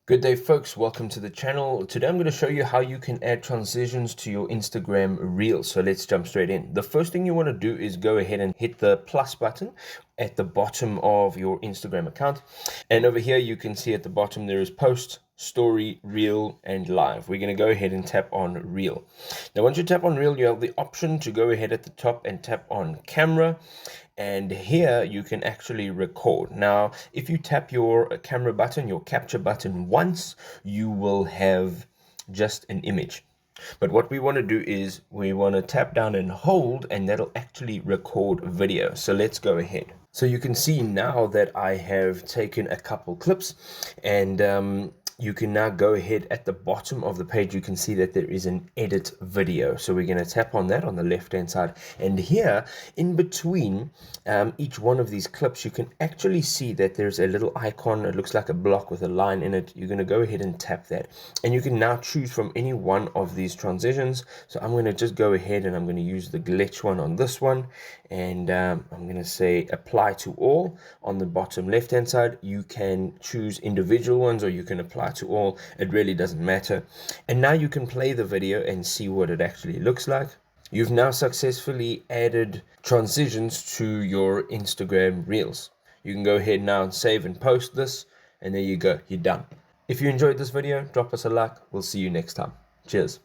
Good day, folks. Welcome to the channel. Today I'm going to show you how you can add transitions to your Instagram Reels. So let's jump straight in. The first thing you want to do is go ahead and hit the plus button at the bottom of your Instagram account. And over here you can see at the bottom there is post, story, reel, and live. We're going to go ahead and tap on reel. Now once you tap on reel, you have the option to go ahead at the top and tap on camera. And here you can actually record. Now, if you tap your camera button, your capture button once, you will have just an image. But what we want to do is we want to tap down and hold, and that'll actually record video. So let's go ahead. So you can see now that I have taken a couple clips, and you can now go ahead at the bottom of the page. You can see that there is an edit video. So we're going to tap on that on the left hand side. And here in between each one of these clips, you can actually see that there's a little icon. It looks like a block with a line in it. You're going to go ahead and tap that. And you can now choose from any one of these transitions. So I'm going to just go ahead and I'm going to use the glitch one on this one. And I'm going to say apply to all on the bottom left hand side. You can choose individual ones or you can apply to all. It really doesn't matter. And now you can play the video and see what it actually looks like. You've now successfully added transitions to your Instagram Reels. You can go ahead now and save and post this, and there you go, you're done. If you enjoyed this video, drop us a like. We'll see you next time. Cheers.